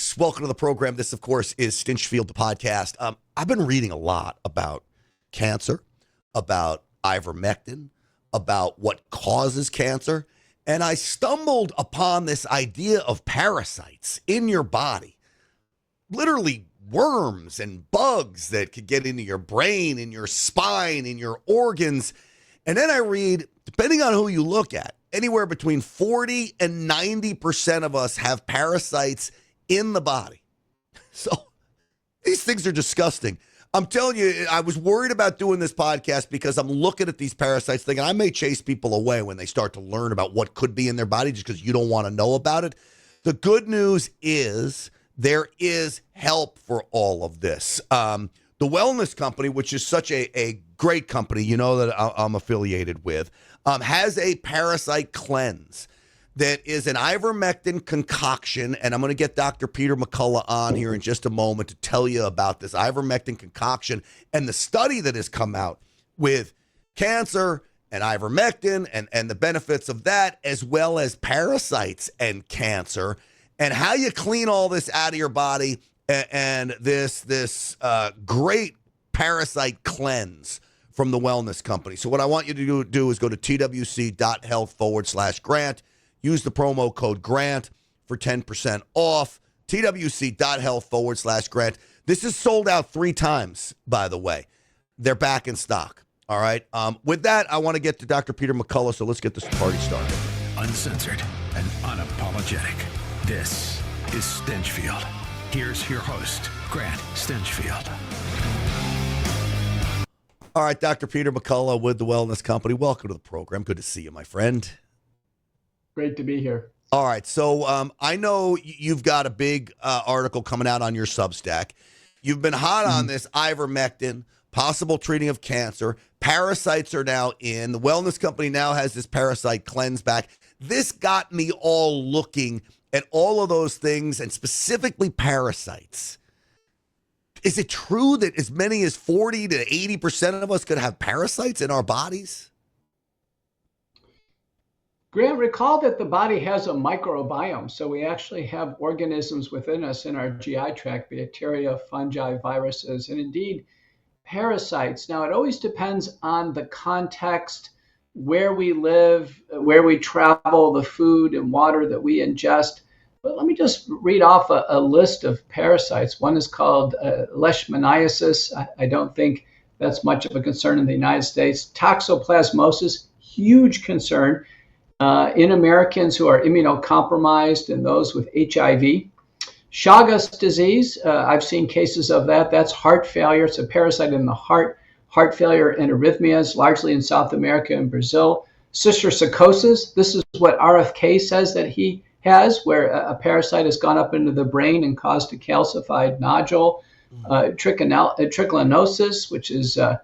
folks. Welcome to the program. This, of course, is Stinchfield, the podcast. I've been reading a lot about cancer, about ivermectin, about what causes cancer, and I stumbled upon this idea of parasites in your body. Literally worms and bugs that could get into your brain, in your spine, in your organs. And then I read, depending on who you look at, anywhere between 40 and 90% of us have parasites in the body. So these things are disgusting. I'm telling you, I was worried about doing this podcast because I'm looking at these parasites thinking I may chase people away when they start to learn about what could be in their body just because you don't want to know about it. The good news is there is help for all of this. The Wellness Company, which is such a great company, you know, that I'm affiliated with, has a parasite cleanse that is an ivermectin concoction, and I'm going to get Dr. Peter McCullough on here in just a moment to tell you about this ivermectin concoction and the study that has come out with cancer and ivermectin and the benefits of that, as well as parasites and cancer, and how you clean all this out of your body and this great parasite cleanse from the Wellness Company. So what I want you to do is go to twc.health/Grant. Use the promo code GRANT for 10% off. twc.health/Grant. This is sold out 3 times, by the way. They're back in stock. All right. With that, I want to get to Dr. Peter McCullough, so let's get this party started. Uncensored and unapologetic. This is Stinchfield. Here's your host, Grant Stinchfield. All right, Dr. Peter McCullough with the Wellness Company. Welcome to the program. Good to see you, my friend. Great to be here. All right, so I know you've got a big article coming out on your Substack. You've been hot on this ivermectin, possible treating of cancer. Parasites are now in. The Wellness Company now has this parasite cleanse back. This got me all looking at all of those things, and specifically parasites. Is it true that as many as 40 to 80% of us could have parasites in our bodies? Grant, recall that the body has a microbiome. So we actually have organisms within us in our GI tract, bacteria, fungi, viruses, and indeed parasites. Now, it always depends on the context, where we live, where we travel, the food and water that we ingest. But let me just read off a list of parasites. One is called leishmaniasis. I don't think that's much of a concern in the United States. Toxoplasmosis, huge concern in Americans who are immunocompromised and those with HIV. Chagas disease, I've seen cases of that. That's heart failure. It's a parasite in the heart failure and arrhythmias, largely in South America and Brazil. Cysticercosis, this is what RFK says that he has, where a parasite has gone up into the brain and caused a calcified nodule. Trichinosis, which is a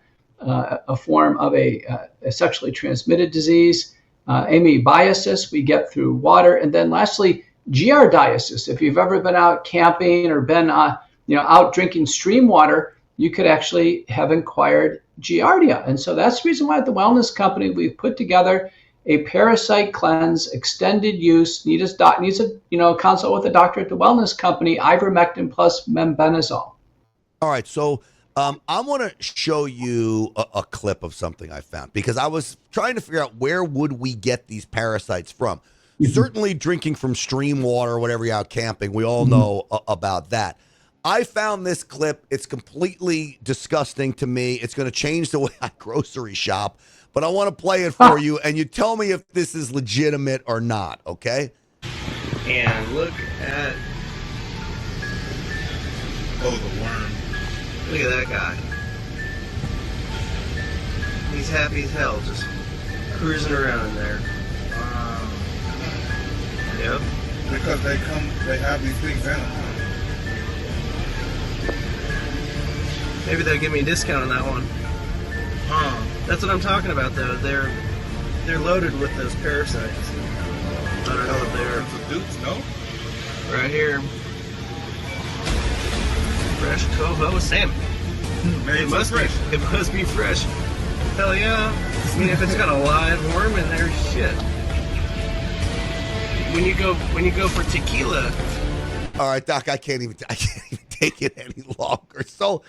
form of a sexually transmitted disease. Amoebiasis we get through water. And then lastly, giardiasis. If you've ever been out camping or been out drinking stream water, you could actually have acquired giardia. And so that's the reason why at the Wellness Company we've put together a parasite cleanse, extended use, needs a consult with a doctor at the Wellness Company, ivermectin plus membenazole. All right, so I want to show you a clip of something I found because I was trying to figure out where would we get these parasites from. Certainly drinking from stream water or whatever you're out camping, we all know about that. I found this clip. It's completely disgusting to me. It's going to change the way I grocery shop, but I want to play it for you, and you tell me if this is legitimate or not, okay? And look at... Oh, the worm. Look at that guy. He's happy as hell, just cruising around in there. Yep. Because they have these things in them. Maybe they'll give me a discount on that one. That's what I'm talking about, though. They're loaded with those parasites. I don't know what they are. It's a dupes, no? Right here. Fresh coho salmon. It must be fresh. Hell yeah. I mean, if it's got a live worm in there, shit. When you go for tequila, All right, Doc, I can't even take it any longer. So,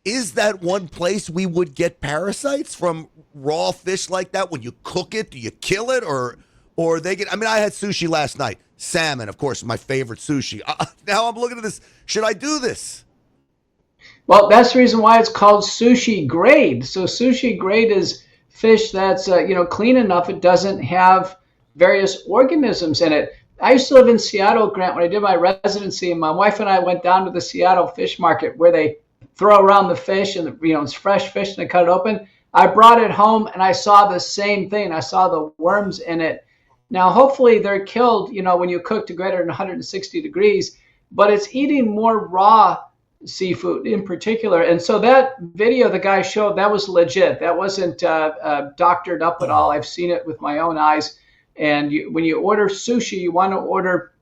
is that one place we would get parasites from raw fish like that? When you cook it, do you kill it or they get? I mean, I had sushi last night. Salmon, of course, my favorite sushi. Now I'm looking at this. Should I do this? Well, that's the reason why it's called sushi grade. So sushi grade is fish that's clean enough it doesn't have various organisms in it. I used to live in Seattle, Grant, when I did my residency, and my wife and I went down to the Seattle fish market where they throw around the fish and it's fresh fish and they cut it open. I brought it home and I saw the same thing. I saw the worms in it. Now, hopefully they're killed, when you cook to greater than 160 degrees, but it's eating more raw seafood in particular. And so that video the guy showed, that was legit. That wasn't doctored up at all. I've seen it with my own eyes. And when you order sushi, you want to order,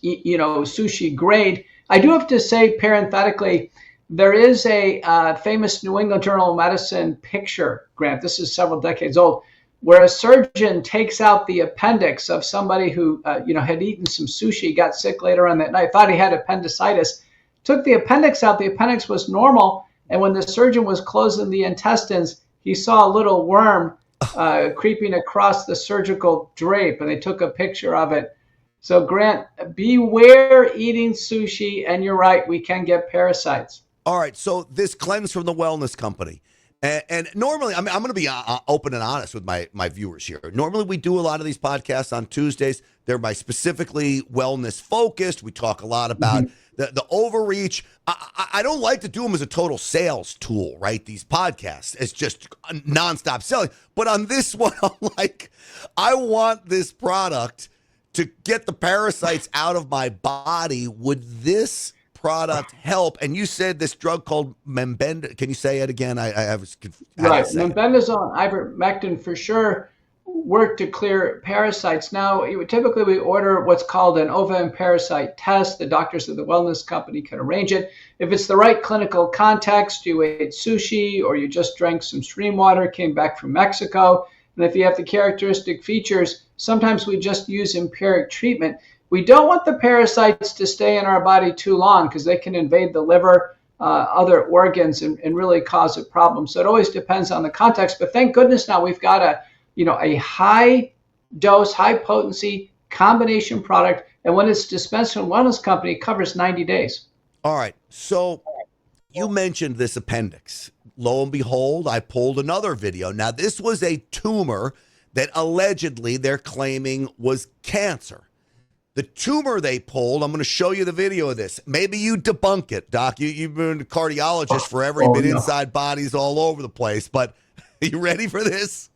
sushi grade. I do have to say parenthetically, there is a famous New England Journal of Medicine picture, Grant, this is several decades old, where a surgeon takes out the appendix of somebody who, had eaten some sushi, got sick later on that night, thought he had appendicitis, took the appendix out. The appendix was normal. And when the surgeon was closing the intestines, he saw a little worm creeping across the surgical drape, and they took a picture of it. So, Grant, beware eating sushi. And you're right, we can get parasites. All right. So this cleanse from the wellness company. And normally, I'm going to be open and honest with my viewers here. Normally, we do a lot of these podcasts on Tuesdays. They're specifically wellness focused. We talk a lot about the overreach. I don't like to do them as a total sales tool, right? These podcasts, it's just nonstop selling. But on this one, I'm like, I want this product to get the parasites out of my body. Would this product help? And you said this drug called Membendazole. Can you say it again? I was confused. Right. Membendazole and ivermectin for sure work to clear parasites. Now, typically we order what's called an ovum parasite test. The doctors of the wellness company can arrange it. If it's the right clinical context, you ate sushi or you just drank some stream water, came back from Mexico, and if you have the characteristic features, sometimes we just use empiric treatment. We don't want the parasites to stay in our body too long because they can invade the liver, other organs, and really cause a problem. So it always depends on the context. But thank goodness now we've got a high dose, high potency combination product. And when it's dispensed from a wellness company, it covers 90 days. All right. So you mentioned this appendix. Lo and behold, I pulled another video. Now, this was a tumor that allegedly they're claiming was cancer. The tumor they pulled, I'm going to show you the video of this. Maybe you debunk it, Doc. You've been a cardiologist forever. You've been inside bodies all over the place. But are you ready for this?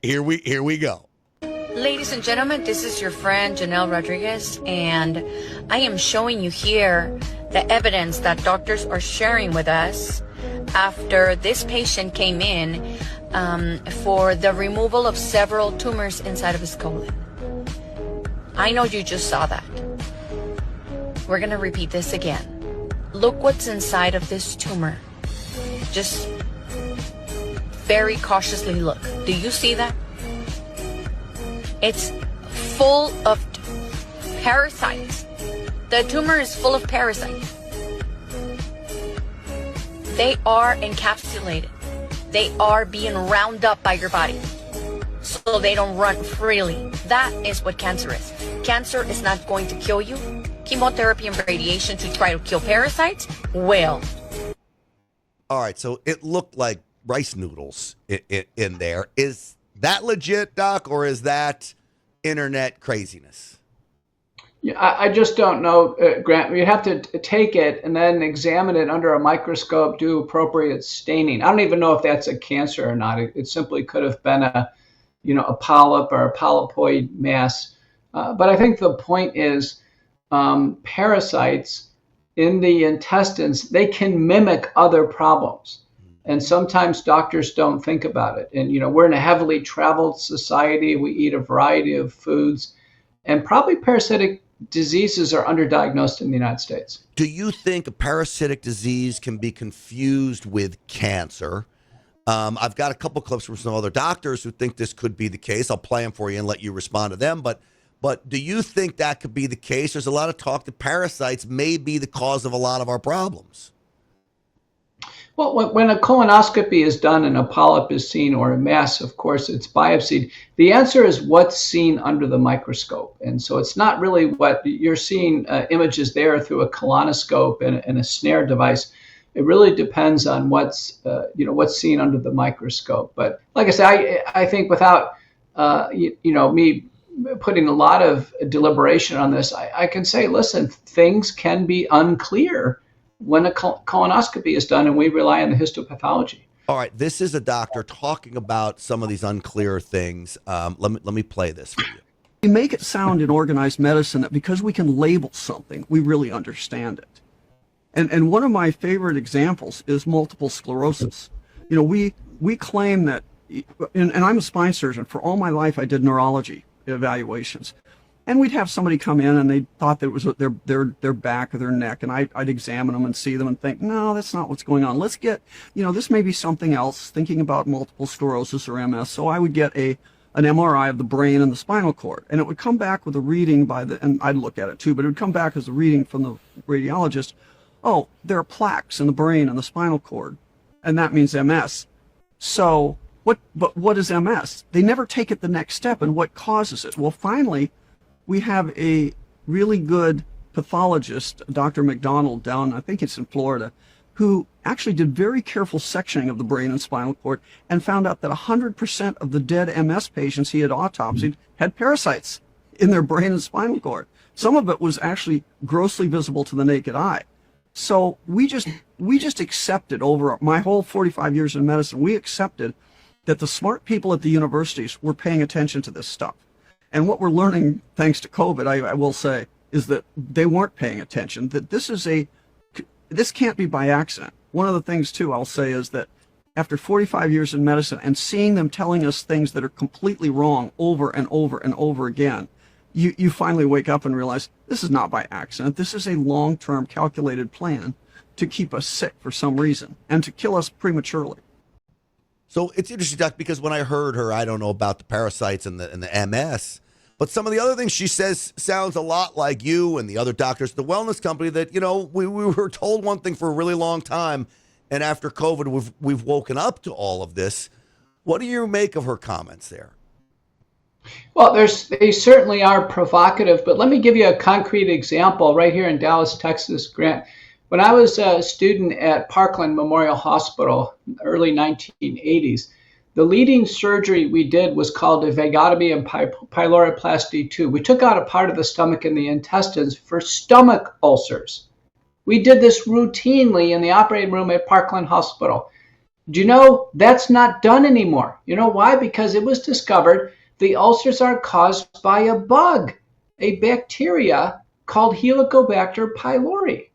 Here we go. Ladies and gentlemen, this is your friend Janelle Rodriguez, and I am showing you here the evidence that doctors are sharing with us after this patient came in for the removal of several tumors inside of his colon. I know you just saw that. We're going to repeat this again. Look what's inside of this tumor. Just very cautiously look. Do you see that? It's full of parasites. The tumor is full of parasites. They are encapsulated. They are being rounded up by your body so they don't run freely. That is what cancer is. Cancer is not going to kill you. Chemotherapy and radiation to try to kill parasites will. All right, so it looked like rice noodles in there. Is that legit, Doc, or is that internet craziness? Yeah, I just don't know, Grant. You have to take it and then examine it under a microscope, do appropriate staining. I don't even know if that's a cancer or not. It simply could have been a polyp or a polypoid mass. But I think the point is parasites in the intestines, they can mimic other problems. And sometimes doctors don't think about it. And, we're in a heavily traveled society. We eat a variety of foods. And probably parasitic diseases are underdiagnosed in the United States. Do you think a parasitic disease can be confused with cancer? I've got a couple clips from some other doctors who think this could be the case. I'll play them for you and let you respond to them. But But do you think that could be the case? There's a lot of talk that parasites may be the cause of a lot of our problems. Well, when a colonoscopy is done and a polyp is seen or a mass, of course, it's biopsied. The answer is what's seen under the microscope. And so it's not really what you're seeing images there through a colonoscope and a snare device. It really depends on what's seen under the microscope. But like I said, I think without me putting a lot of deliberation on this, I can say, listen, things can be unclear when a colonoscopy is done, and we rely on the histopathology. All right, this is a doctor talking about some of these unclear things. Let me play this for you. We make it sound in organized medicine that because we can label something, we really understand it. And one of my favorite examples is multiple sclerosis. You know, we claim that, and I'm a spine surgeon. For all my life, I did neurology evaluations. And we'd have somebody come in and they thought that it was their back or their neck, and I'd examine them and see them and think, no, that's not what's going on. Let's get, this may be something else, thinking about multiple sclerosis or MS. So I would get an MRI of the brain and the spinal cord, and it would come back with a reading and I'd look at it too, but it would come back as a reading from the radiologist. Oh, there are plaques in the brain and the spinal cord, and that means MS. So what is MS? They never take it the next step, and what causes it? Well, finally, we have a really good pathologist, Dr. McDonald, down, I think it's in Florida, who actually did very careful sectioning of the brain and spinal cord and found out that 100% of the dead MS patients he had autopsied had parasites in their brain and spinal cord. Some of it was actually grossly visible to the naked eye. So we just accepted, over my whole 45 years in medicine, we accepted that the smart people at the universities were paying attention to this stuff. And what we're learning, thanks to COVID, I will say, is that they weren't paying attention, that this can't be by accident. One of the things, too, I'll say is that after 45 years in medicine and seeing them telling us things that are completely wrong over and over and over again, you finally wake up and realize this is not by accident. This is a long-term calculated plan to keep us sick for some reason and to kill us prematurely. So it's interesting, Doc, because when I heard her, I don't know about the parasites and the MS, but some of the other things she says sounds a lot like you and the other doctors at the wellness company that, we were told one thing for a really long time, and after COVID, we've woken up to all of this. What do you make of her comments there? Well, they certainly are provocative, but let me give you a concrete example right here in Dallas, Texas, Grant. When I was a student at Parkland Memorial Hospital in the early 1980s, the leading surgery we did was called a vagotomy and pyloroplasty 2. We took out a part of the stomach and the intestines for stomach ulcers. We did this routinely in the operating room at Parkland Hospital. Do you know that's not done anymore? You know why? Because it was discovered the ulcers are caused by a bug, a bacteria called Helicobacter pylori.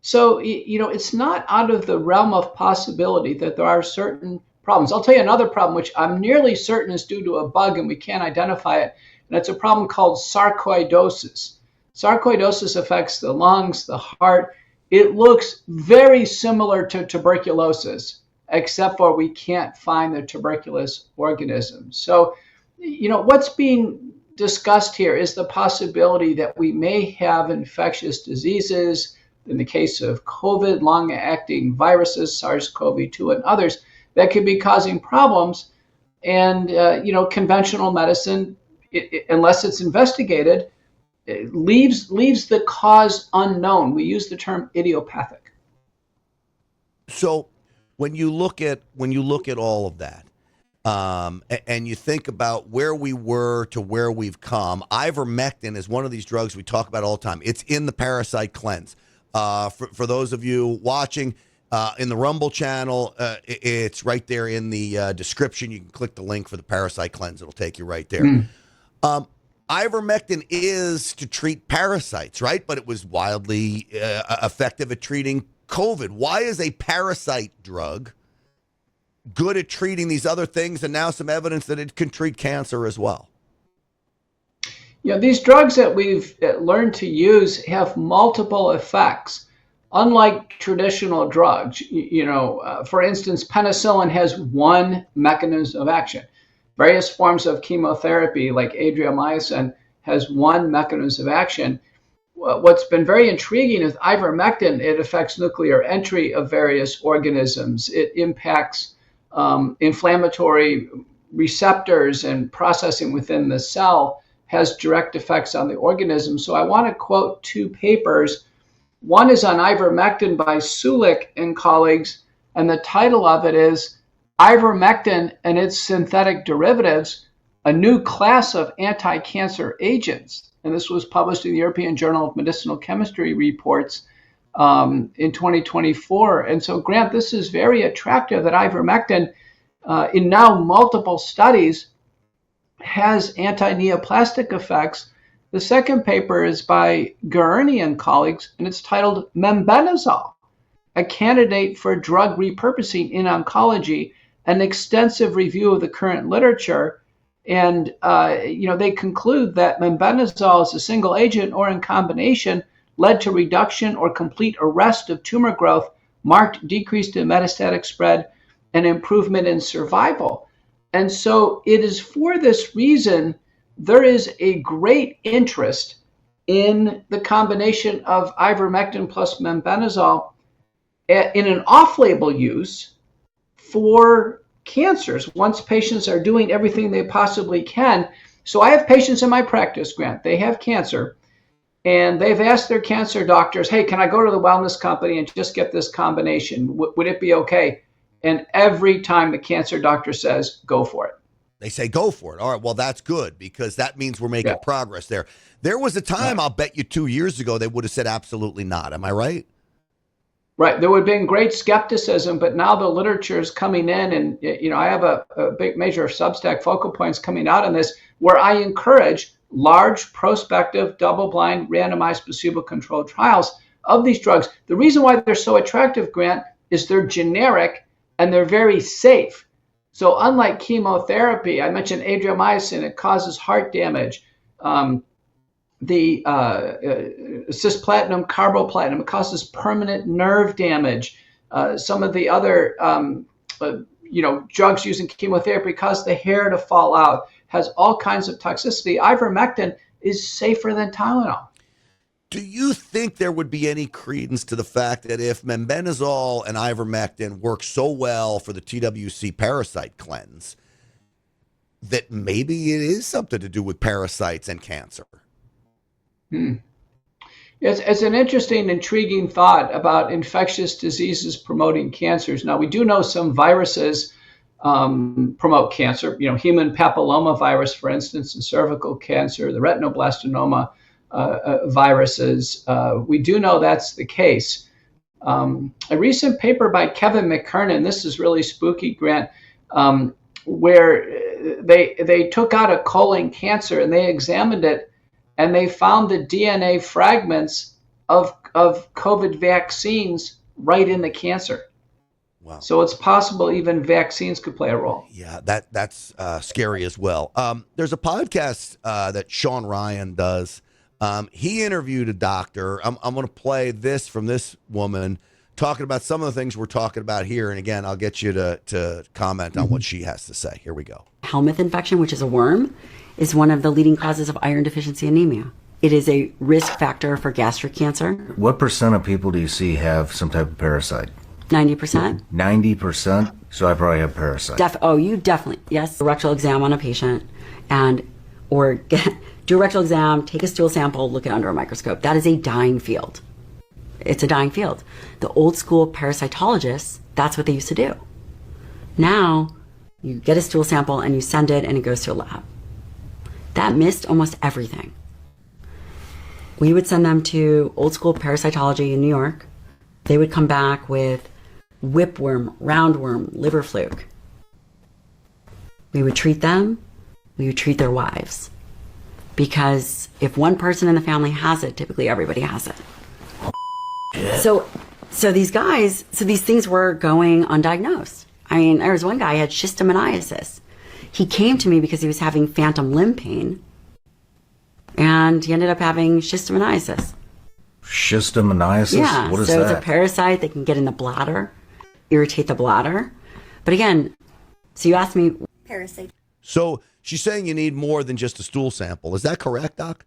So, it's not out of the realm of possibility that there are certain problems. I'll tell you another problem, which I'm nearly certain is due to a bug and we can't identify it. And it's a problem called sarcoidosis. Sarcoidosis affects the lungs, the heart. It looks very similar to tuberculosis, except for we can't find the tuberculous organism. So, what's being discussed here is the possibility that we may have infectious diseases, in the case of COVID, long-acting viruses, SARS-CoV-2 and others, that could be causing problems. And, conventional medicine, unless it's investigated, it leaves the cause unknown. We use the term idiopathic. So when you look at all of that, and you think about where we were to where we've come, ivermectin is one of these drugs we talk about all the time. It's in the parasite cleanse. For those of you watching in the Rumble channel, it's right there in the description. You can click the link for the parasite cleanse. It'll take you right there. Ivermectin is to treat parasites, right? But it was wildly effective at treating COVID. Why is a parasite drug good at treating these other things, and now some evidence that it can treat cancer as well? These drugs that we've learned to use have multiple effects, unlike traditional drugs. For instance, penicillin has one mechanism of action. Various forms of chemotherapy like adriamycin has one mechanism of action. What's been very intriguing is ivermectin. It affects nuclear entry of various organisms. It impacts inflammatory receptors and processing within the cell, has direct effects on the organism. So I want to quote two papers. One is on ivermectin by Sulik and colleagues, and the title of it is Ivermectin and its Synthetic Derivatives, a New Class of Anti-Cancer Agents. And this was published in the European Journal of Medicinal Chemistry Reports in 2024. And so, Grant, this is very attractive that ivermectin, in now multiple studies, has anti-neoplastic effects. The second paper is by Gurney and colleagues, and it's titled Mebendazole, a candidate for drug repurposing in oncology, an extensive review of the current literature. And they conclude that mebendazole as a single agent or in combination led to reduction or complete arrest of tumor growth, marked decrease in metastatic spread, and improvement in survival. And so it is for this reason there is a great interest in the combination of ivermectin plus mebendazole in an off-label use for cancers once patients are doing everything they possibly can. So I have patients in my practice, Grant, they have cancer, and they've asked their cancer doctors, hey, can I go to the wellness company and just get this combination? Would it be okay? And every time the cancer doctor says, go for it. They say, go for it. All right, well, that's good because that means we're making progress there. There was a time, I'll bet you 2 years ago, they would have said absolutely not. Am I right? Right. There would have been great skepticism, but now the literature is coming in, and I have a big major Substack focal points coming out on this, where I encourage large prospective double-blind randomized placebo-controlled trials of these drugs. The reason why they're so attractive, Grant, is they're generic and they're very safe. So unlike chemotherapy, I mentioned adriamycin, it causes heart damage. The cisplatin, carboplatin, it causes permanent nerve damage. Some of the other, drugs using chemotherapy cause the hair to fall out, has all kinds of toxicity. Ivermectin is safer than Tylenol. Do you think there would be any credence to the fact that if mebendazole and ivermectin work so well for the TWC parasite cleanse, that maybe it is something to do with parasites and cancer? It's an interesting, intriguing thought about infectious diseases promoting cancers. Now, we do know some viruses promote cancer, human papillomavirus, for instance, and cervical cancer, the retinoblastoma viruses. We do know that's the case. A recent paper by Kevin McKernan, this is really spooky, Grant, where they took out a colon cancer and they examined it, and they found the DNA fragments of COVID vaccines right in the cancer. Wow. So it's possible even vaccines could play a role. Yeah, that's scary as well. There's a podcast that Sean Ryan does. He interviewed a doctor. I'm going to play this from this woman talking about some of the things we're talking about here. And again, I'll get you to comment on what she has to say. Here we go. Helminth infection, which is a worm, is one of the leading causes of iron deficiency anemia. It is a risk factor for gastric cancer. What percent of people do you see have some type of parasite? 90%. 90%? So I probably have parasite. You definitely, yes. A rectal exam on a patient or do a rectal exam, take a stool sample, look at it under a microscope. That is a dying field. It's a dying field. The old school parasitologists, that's what they used to do. Now, you get a stool sample and you send it and it goes to a lab. That missed almost everything. We would send them to old school parasitology in New York. They would come back with whipworm, roundworm, liver fluke. We would treat them. We would treat their wives. Because if one person in the family has it, typically everybody has it. So these guys, these things were going undiagnosed. I mean, there was one guy who had schistosomiasis. He came to me because he was having phantom limb pain, and he ended up having schistosomiasis. Schistosomiasis? Yeah, what is so that? It's a parasite that can get in the bladder, irritate the bladder. But again, so you asked me... So she's saying you need more than just a stool sample. Is that correct, Doc?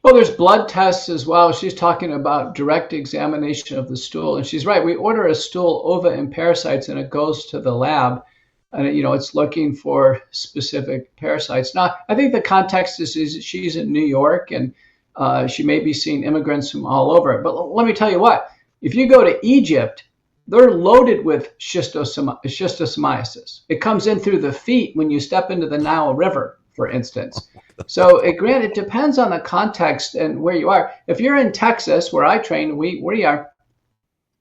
Well, there's blood tests as well. She's talking about direct examination of the stool, and she's right. We order a stool ova and parasites, and it goes to the lab, and it's looking for specific parasites. Now, I think the context is she's in New York, and she may be seeing immigrants from all over. But let me tell you what: if you go to Egypt, they're loaded with schistosomiasis. It comes in through the feet when you step into the Nile River, for instance. So, it depends on the context and where you are. If you're in Texas, where I train, we are,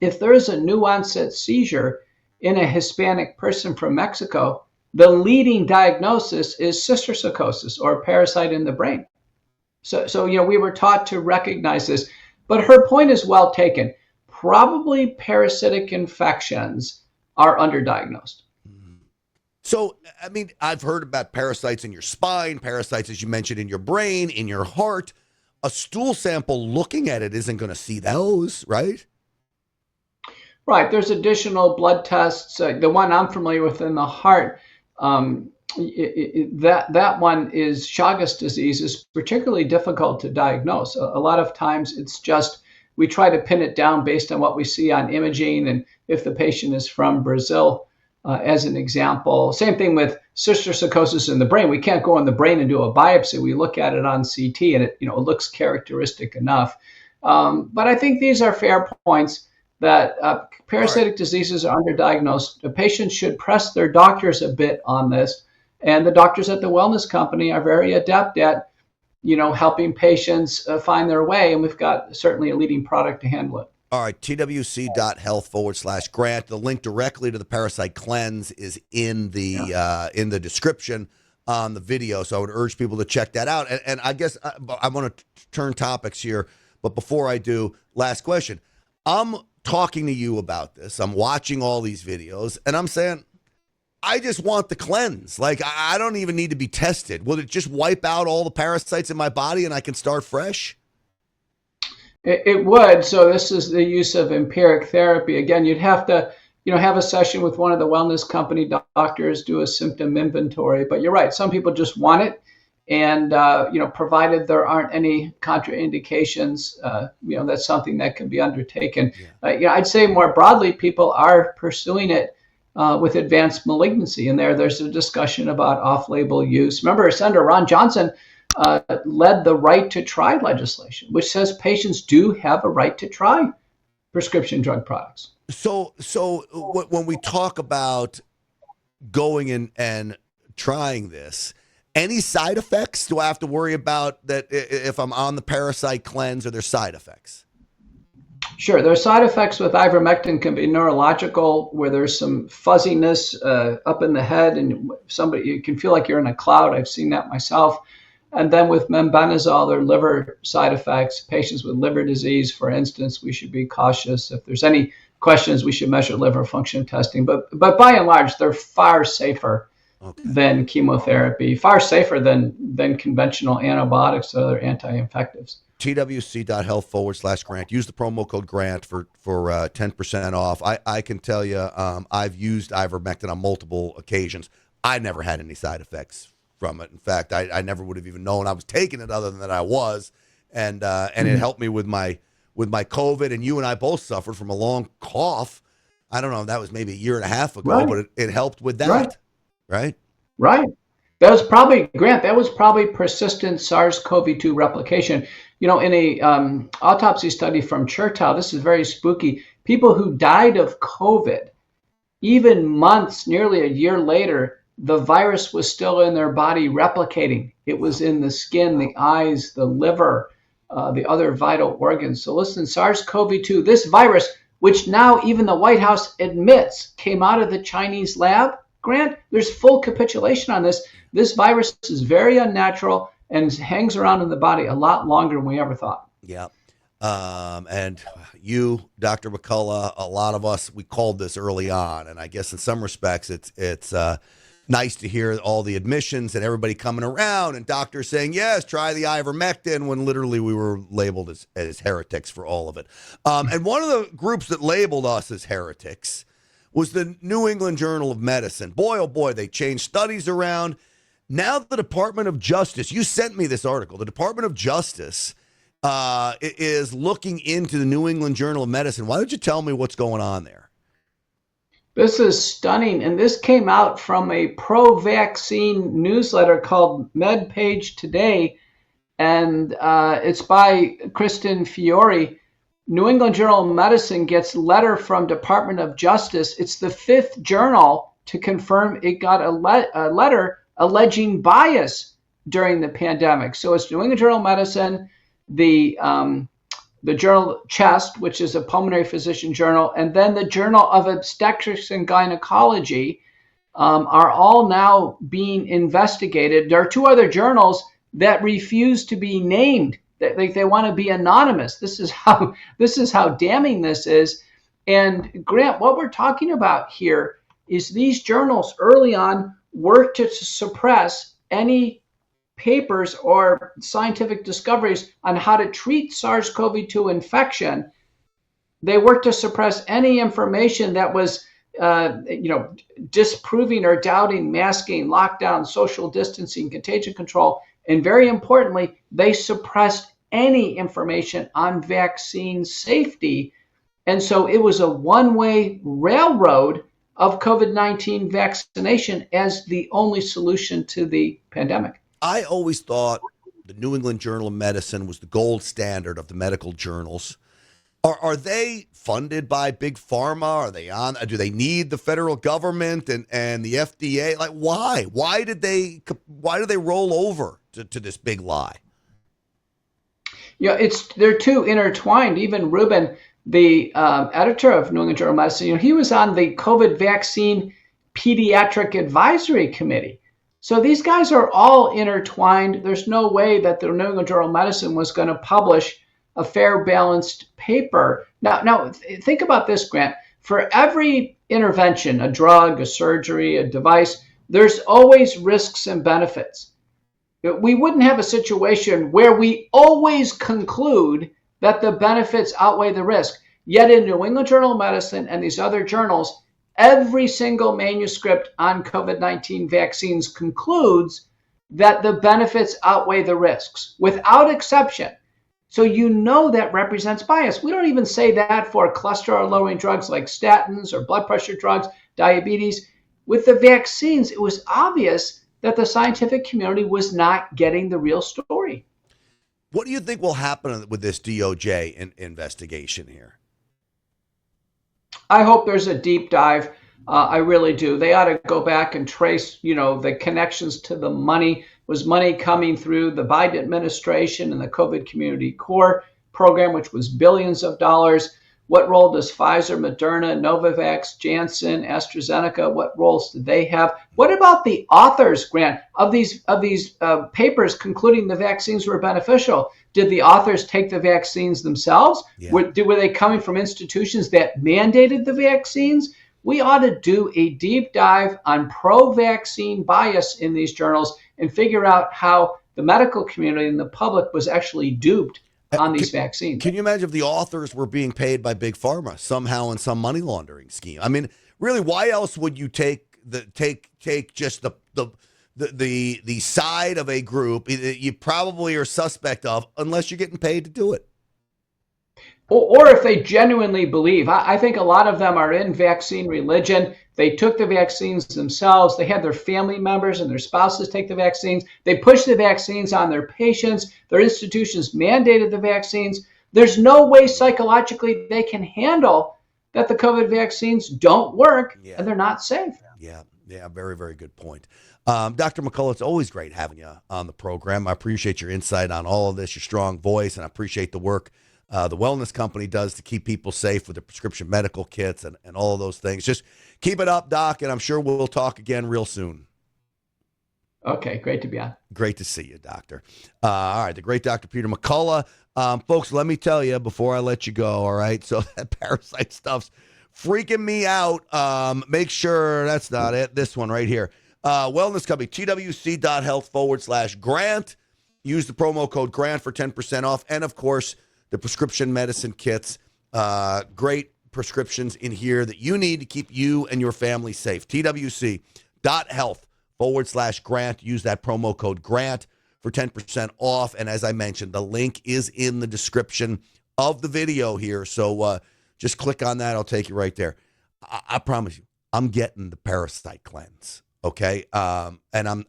if there is a new onset seizure in a Hispanic person from Mexico, the leading diagnosis is cysticercosis, or parasite in the brain. So we were taught to recognize this. But her point is well taken. Probably parasitic infections are underdiagnosed. So, I mean, I've heard about parasites in your spine, parasites, as you mentioned, in your brain, in your heart. A stool sample looking at it isn't going to see those, right? Right. There's additional blood tests. The one I'm familiar with in the heart, that one is Chagas disease, is particularly difficult to diagnose. A lot of times it's just we try to pin it down based on what we see on imaging, and if the patient is from Brazil, as an example. Same thing with cysticercosis in the brain. We can't go in the brain and do a biopsy. We look at it on CT, and it looks characteristic enough. But I think these are fair points that parasitic diseases are underdiagnosed. The patients should press their doctors a bit on this, and the doctors at the wellness company are very adept at helping patients find their way, and we've got certainly a leading product to handle it. All right, twc.health/grant. The link directly to the parasite cleanse is in the description on the video, so I would urge people to check that out. And I guess I want to turn topics here, but before I do, last question. I'm talking to you about this. I'm watching all these videos, and I'm saying, I just want the cleanse. Like, I don't even need to be tested. Will it just wipe out all the parasites in my body and I can start fresh? It would. So this is the use of empiric therapy. Again, you'd have to, have a session with one of the wellness company doctors, do a symptom inventory. But you're right. Some people just want it. And, provided there aren't any contraindications, that's something that can be undertaken. Yeah. I'd say more broadly, people are pursuing it with advanced malignancy. And there's a discussion about off-label use. Remember, Senator Ron Johnson led the right to try legislation, which says patients do have a right to try prescription drug products. So when we talk about going and trying this, any side effects? Do I have to worry about that if I'm on the parasite cleanse? Are there side effects? Sure. There are side effects with ivermectin, can be neurological, where there's some fuzziness up in the head, and you can feel like you're in a cloud. I've seen that myself. And then with membenazole, there are liver side effects. Patients with liver disease, for instance, we should be cautious. If there's any questions, we should measure liver function testing. But by and large, they're far safer than chemotherapy, far safer than conventional antibiotics or other anti-infectives. twc.health/grant. Use the promo code GRANT for 10% off. I can tell you, I've used ivermectin on multiple occasions. I never had any side effects from it. In fact, I never would have even known I was taking it, other than that I was, and it helped me with my COVID. And you and I both suffered from a long cough. I don't know, that was maybe a year and a half ago, right. But it helped with that, right? Right. That was probably, Grant, persistent SARS-CoV-2 replication. In a autopsy study from Chertow, this is very spooky. People who died of COVID, even months, nearly a year later, the virus was still in their body replicating. It was in the skin, the eyes, the liver, the other vital organs. So listen, SARS-CoV-2, this virus, which now even the White House admits came out of the Chinese lab, Grant, there's full capitulation on this. This virus is very unnatural and hangs around in the body a lot longer than we ever thought. Yeah. And you, Dr. McCullough, a lot of us, we called this early on. And I guess in some respects, it's nice to hear all the admissions and everybody coming around and doctors saying, yes, try the ivermectin, when literally we were labeled as heretics for all of it. And one of the groups that labeled us as heretics was the New England Journal of Medicine. Boy, oh boy, they changed studies around. Now the Department of Justice, you sent me this article, the Department of Justice is looking into the New England Journal of Medicine. Why don't you tell me what's going on there? This is stunning, and this came out from a pro-vaccine newsletter called MedPage Today, and it's by Kristen Fiore. New England Journal of Medicine gets letter from Department of Justice. It's the 5th journal to confirm it got a letter alleging bias during the pandemic. So it's New England Journal of Medicine, the journal Chest, which is a pulmonary physician journal, and then the Journal of Obstetrics and Gynecology are all now being investigated. There are 2 other journals that refuse to be named. They want to be anonymous. This is how damning this is. And Grant, what we're talking about here is these journals early on worked to suppress any papers or scientific discoveries on how to treat SARS-CoV-2 infection. They worked to suppress any information that was disproving or doubting masking, lockdown, social distancing, contagion control. And very importantly, they suppressed any information on vaccine safety. And so it was a one-way railroad of COVID-19 vaccination as the only solution to the pandemic. I always thought the New England Journal of Medicine was the gold standard of the medical journals. Are they funded by big pharma? Are they on? Do they need the federal government and the FDA? Like, why? Why did they roll over to this big lie? Yeah, they're too intertwined. Even Rubin, the editor of New England Journal of Medicine, he was on the COVID vaccine pediatric advisory committee. So these guys are all intertwined. There's no way that the New England Journal of Medicine was going to publish a fair, balanced paper. Now, think about this, Grant. For every intervention, a drug, a surgery, a device, there's always risks and benefits. We wouldn't have a situation where we always conclude that the benefits outweigh the risk. Yet in New England Journal of Medicine and these other journals, every single manuscript on COVID-19 vaccines concludes that the benefits outweigh the risks, without exception. So that represents bias. We don't even say that for cholesterol-lowering drugs like statins or blood pressure drugs, diabetes. With the vaccines, it was obvious that the scientific community was not getting the real story. What do you think will happen with this DOJ investigation here? I hope there's a deep dive. I really do. They ought to go back and trace, the connections to the money. Was money coming through the Biden administration and the COVID Community Core program, which was billions of dollars? What role does Pfizer, Moderna, Novavax, Janssen, AstraZeneca, what roles did they have? What about the authors, Grant, of these papers concluding the vaccines were beneficial? Did the authors take the vaccines themselves? Yeah. Were they coming from institutions that mandated the vaccines? We ought to do a deep dive on pro-vaccine bias in these journals and figure out how the medical community and the public was actually duped on these vaccines. Can you imagine if the authors were being paid by big pharma somehow in some money laundering scheme? I mean, really, why else would you take just the side of a group you probably are suspect of, unless you're getting paid to do it? Or if they genuinely believe. I think a lot of them are in vaccine religion. They took the vaccines themselves. They had their family members and their spouses take the vaccines. They pushed the vaccines on their patients. Their institutions mandated the vaccines. There's no way psychologically they can handle that the COVID vaccines don't work and they're not safe. Yeah, very, very good point. Dr. McCullough, it's always great having you on the program. I appreciate your insight on all of this, your strong voice, and I appreciate the work the wellness company does to keep people safe with the prescription medical kits and all of those things. Just keep it up, Doc, and I'm sure we'll talk again real soon. Okay, great to be on. Great to see you, Doctor. All right, the great Dr. Peter McCullough. Folks, let me tell you before I let you go, all right? So that parasite stuff's freaking me out. Make sure that's not it. This one right here. Wellness company, twc.health/Grant. Use the promo code GRANT for 10% off. And, of course, the prescription medicine kits. Great prescriptions in here that you need to keep you and your family safe. TWC.health/Grant. Use that promo code GRANT for 10% off. And as I mentioned, the link is in the description of the video here. So just click on that. I'll take you right there. I promise you, I'm getting the parasite cleanse. Okay. And I'm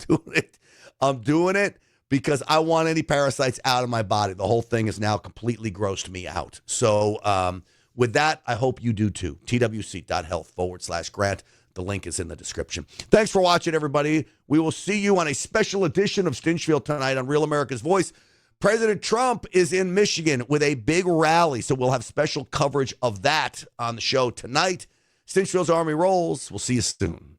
doing it. I'm doing it because I want any parasites out of my body. The whole thing has now completely grossed me out. So with that, I hope you do too. TWC.health/Grant. The link is in the description. Thanks for watching, everybody. We will see you on a special edition of Stinchfield tonight on Real America's Voice. President Trump is in Michigan with a big rally, so we'll have special coverage of that on the show tonight. Stinchfield's Army rolls. We'll see you soon.